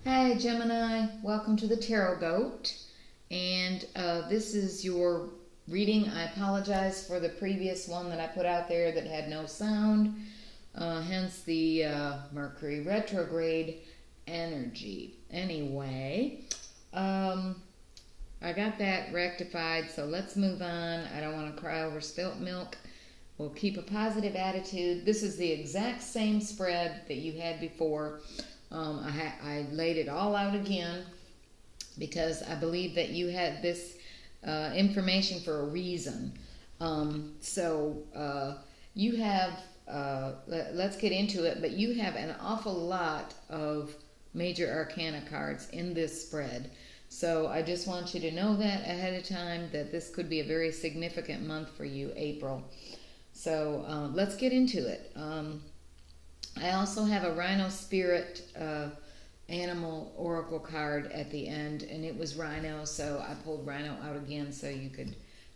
Hi Gemini, welcome to the Tarot Goat, and this is your reading. I apologize for the previous one that I put out there that had no sound, hence the Mercury retrograde energy. Anyway, I got that rectified, so let's move on. I don't want to cry over spilt milk. We'll keep a positive attitude. This is the exact same spread that you had before. I laid it all out again because I believe that you had this information for a reason. You have, let's get into it, but you have an awful lot of major arcana cards in this spread. So I just want you to know that ahead of time, that this could be a very significant month for you, April. So let's get into it. I also have a Rhino Spirit animal oracle card at the end, and it was Rhino, so I pulled Rhino out again so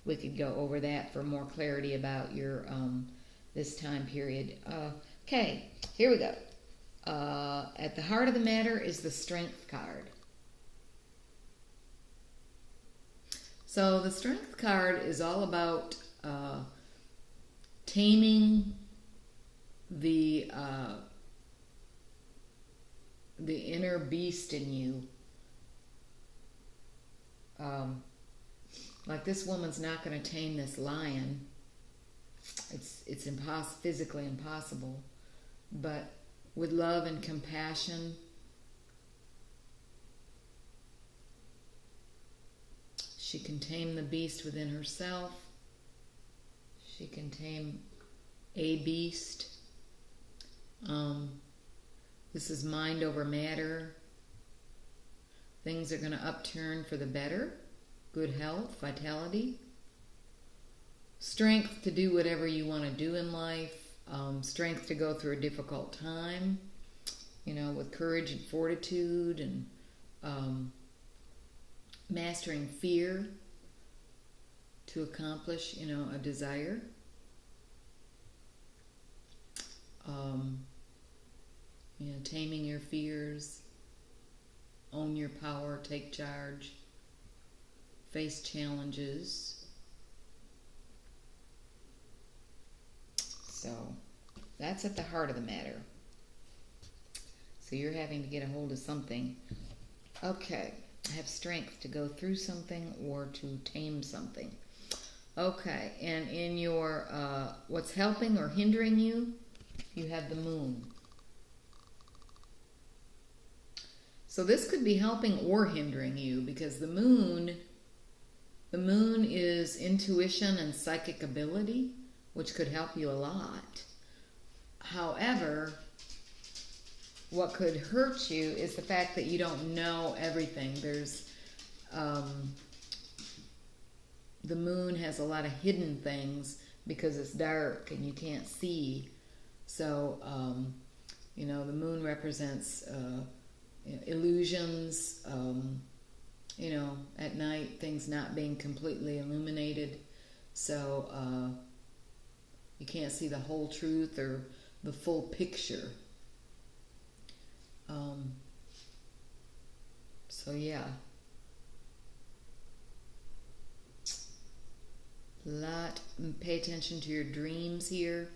we could go over that for more clarity about your this time period. Okay, here we go. At the heart of the matter is the Strength card. So the Strength card is all about taming the inner beast in you. Like this woman's not going to tame this lion. It's physically impossible. But with love and compassion, she can tame the beast within herself. She can tame a beast. This is mind over matter. Things are going to upturn for the better. Good health, vitality. Strength to do whatever you want to do in life. Strength to go through a difficult time. With courage and fortitude, and mastering fear to accomplish, a desire. Taming your fears, own your power, take charge, face challenges. So that's at the heart of the matter. So you're having to get a hold of something. Okay, have strength to go through something or to tame something. Okay, and in your what's helping or hindering you, you have the moon. So this could be helping or hindering you, because the moon is intuition and psychic ability, which could help you a lot. However, what could hurt you is the fact that you don't know everything. There's the moon has a lot of hidden things because it's dark and you can't see. So the moon represents illusions, at night, things not being completely illuminated. So you can't see the whole truth or the full picture. So yeah. Pay attention to your dreams here.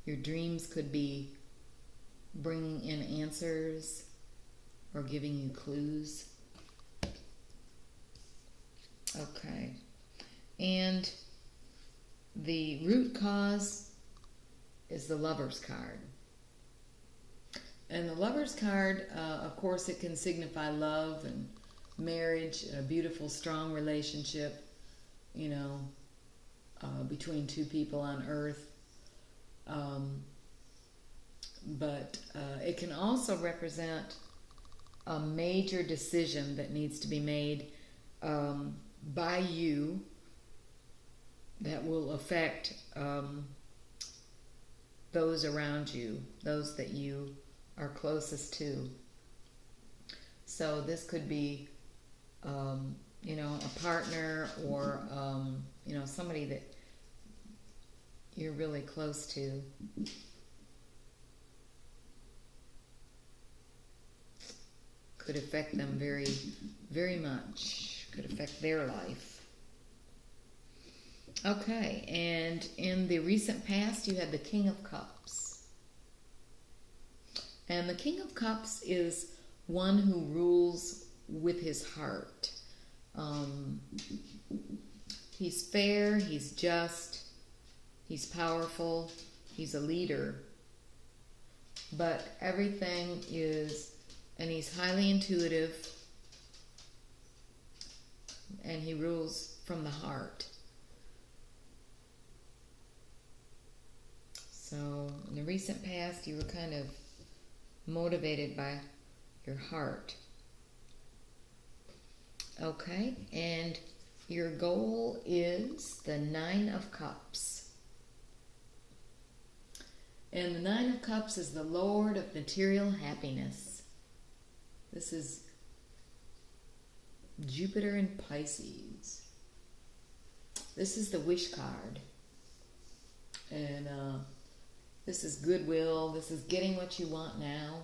Your dreams could be bringing in answers or giving you clues. Okay. And the root cause is the Lover's card. And the Lover's card, of course, it can signify love and marriage, a beautiful, strong relationship, between two people on earth. But it can also represent a major decision that needs to be made by you that will affect those around you, those that you are closest to. So this could be, a partner or, somebody that you're really close to. could affect them very, very much. Could affect their life. Okay, and in the recent past, you had the King of Cups. And the King of Cups is one who rules with his heart. He's fair, he's just, he's powerful, he's a leader. But everything is, and he's highly intuitive, and he rules from the heart. So in the recent past, you were kind of motivated by your heart. Okay, and your goal is the Nine of Cups. And the Nine of Cups is the Lord of material happiness. This is Jupiter in Pisces. This is the wish card. And this is goodwill. This is getting what you want now.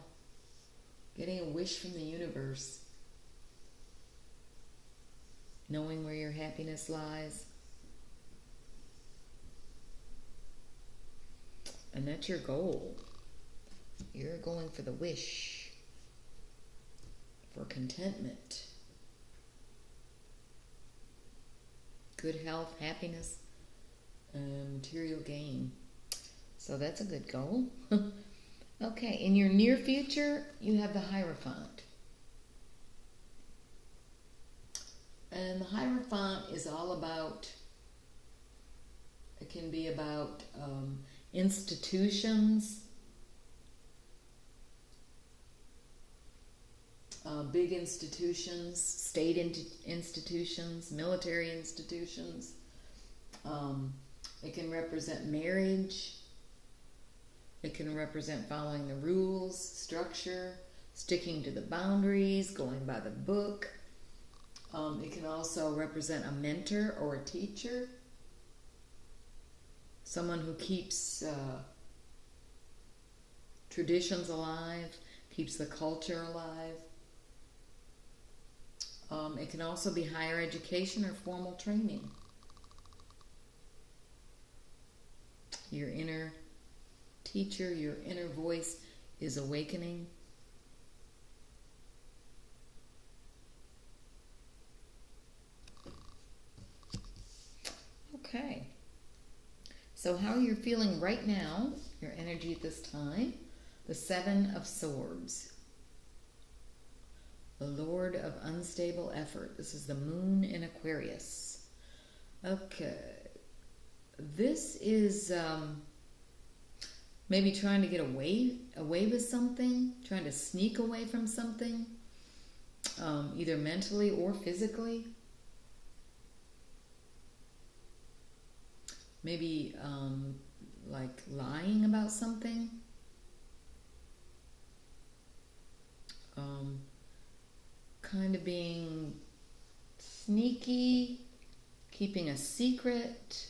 Getting a wish from the universe. Knowing where your happiness lies. And that's your goal. You're going for the wish. For contentment. Good health, happiness, and material gain. So that's a good goal. Okay, in your near future, you have the Hierophant. And the Hierophant is all about, it can be about institutions, big institutions, state institutions, military institutions. It can represent marriage. It can represent following the rules, structure, sticking to the boundaries, going by the book. It can also represent a mentor or a teacher. Someone who keeps traditions alive, keeps the culture alive. It can also be higher education or formal training. Your inner teacher, your inner voice is awakening. Okay. So how you're feeling right now, your energy at this time, the Seven of Swords. The Lord of Unstable Effort. This is the Moon in Aquarius. Okay. This is maybe trying to get away with something, trying to sneak away from something, either mentally or physically. Maybe like lying about something. Kind of being sneaky, keeping a secret.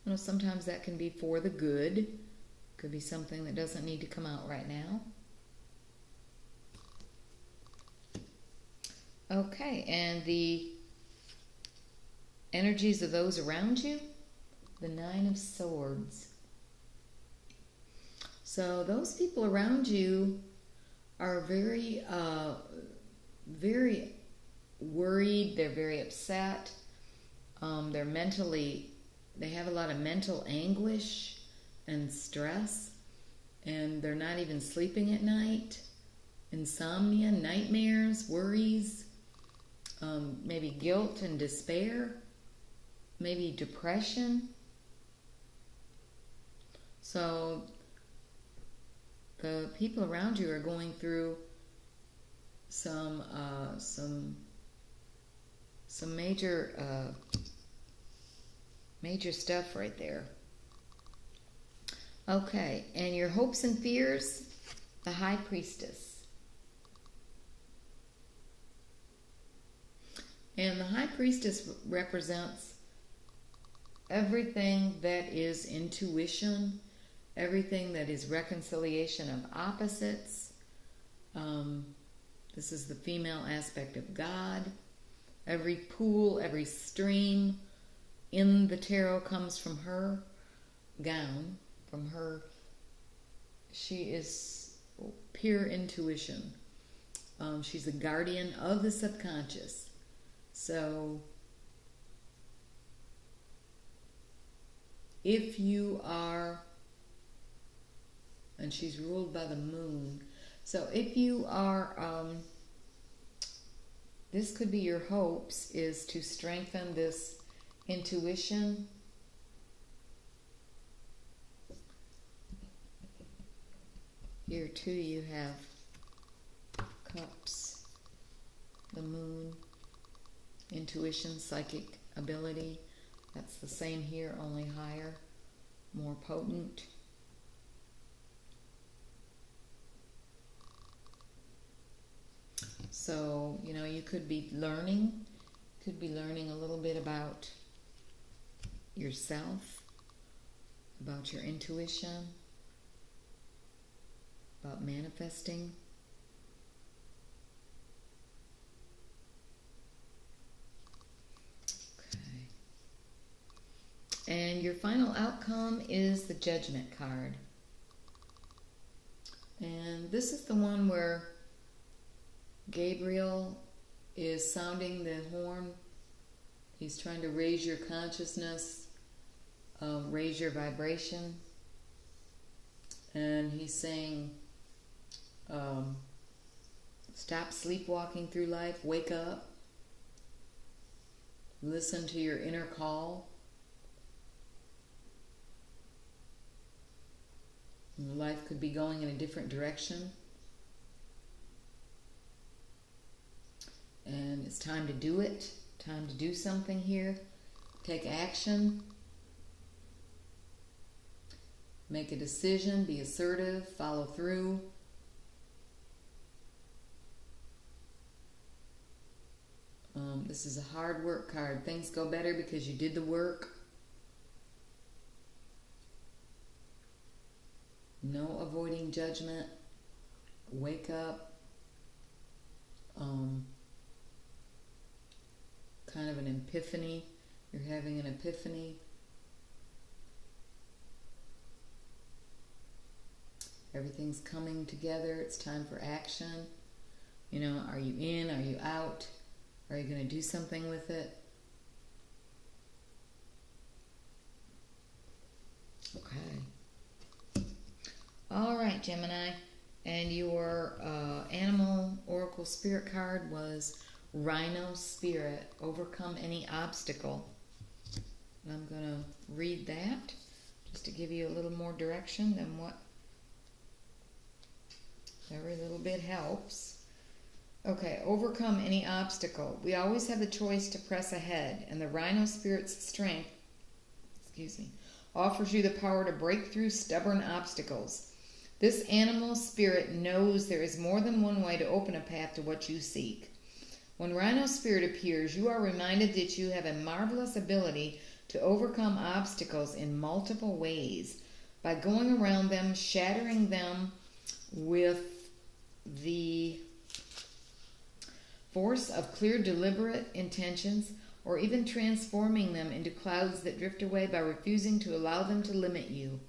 You know, sometimes that can be for the good. Could be something that doesn't need to come out right now. Okay, and the energies of those around you, the Nine of Swords. So those people around you are very, very worried. They're very upset. They have a lot of mental anguish and stress, and they're not even sleeping at night. Insomnia, nightmares, worries, maybe guilt and despair, maybe depression. So the people around you are going through some major stuff right there. Okay, and your hopes and fears, the High Priestess. And the High Priestess represents everything that is intuition, everything that is reconciliation of opposites. This is the female aspect of God. Every pool, every stream in the tarot comes from her gown, from her. She is pure intuition. She's a guardian of the subconscious. So if you are, and she's ruled by the moon, so if you are, this could be your hopes, is to strengthen this intuition. Here too you have cups, the moon, intuition, psychic ability. That's the same here, only higher, more potent. So, you know, you could be learning a little bit about yourself, about your intuition, about manifesting. Okay. And your final outcome is the Judgment card. And this is the one where Gabriel is sounding the horn. He's trying to raise your consciousness, raise your vibration. And he's saying, stop sleepwalking through life, wake up, listen to your inner call. Life could be going in a different direction. And it's time to do it, time to do something here. Take action. Make a decision, be assertive, follow through. This is a hard work card. Things go better because you did the work. No avoiding judgment. Wake up. Kind of an epiphany. You're having an epiphany. Everything's coming together. It's time for action. You know, are you in? Are you out? Are you going to do something with it? Okay. All right, Gemini. And your animal oracle spirit card was Rhino Spirit. Overcome any obstacle. And I'm going to read that just to give you a little more direction than what. Every little bit helps. Okay, overcome any obstacle. We always have the choice to press ahead, and the Rhino Spirit's strength, offers you the power to break through stubborn obstacles. This animal spirit knows there is more than one way to open a path to what you seek. When Rhino Spirit appears, you are reminded that you have a marvelous ability to overcome obstacles in multiple ways by going around them, shattering them with the force of clear, deliberate intentions, or even transforming them into clouds that drift away by refusing to allow them to limit you.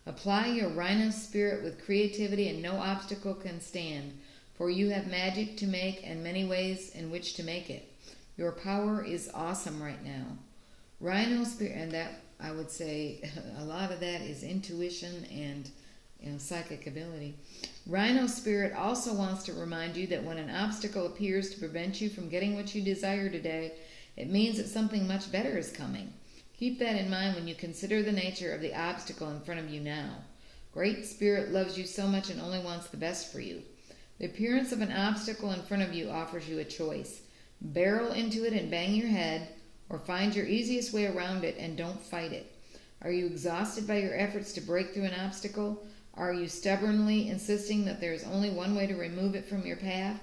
Apply your Rhino Spirit with creativity, and no obstacle can stand, for you have magic to make and many ways in which to make it. Your power is awesome right now. Rhino Spirit, and that, I would say, a lot of that is intuition and psychic ability. Rhino Spirit also wants to remind you that when an obstacle appears to prevent you from getting what you desire today, it means that something much better is coming. Keep that in mind when you consider the nature of the obstacle in front of you now. Great Spirit loves you so much and only wants the best for you. The appearance of an obstacle in front of you offers you a choice. Barrel into it and bang your head, or find your easiest way around it and don't fight it. Are you exhausted by your efforts to break through an obstacle? Are you stubbornly insisting that there is only one way to remove it from your path?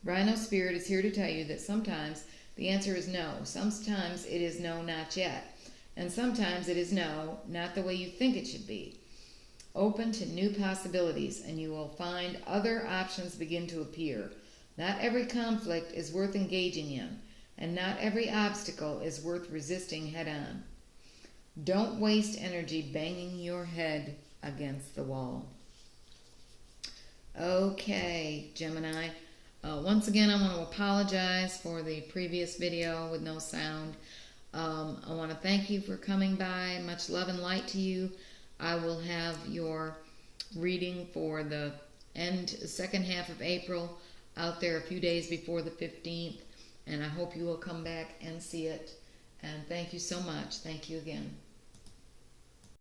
Rhino Spirit is here to tell you that sometimes the answer is no. Sometimes it is no, not yet. And sometimes it is no, not the way you think it should be. open to new possibilities, and you will find other options begin to appear. Not every conflict is worth engaging in, and not every obstacle is worth resisting head-on. Don't waste energy banging your head against the wall. Okay, Gemini. Once again, I want to apologize for the previous video with no sound. I want to thank you for coming by. Much love and light to you. I will have your reading for the second half of April out there a few days before the 15th, and I hope you will come back and see it. And thank you so much. Thank you again.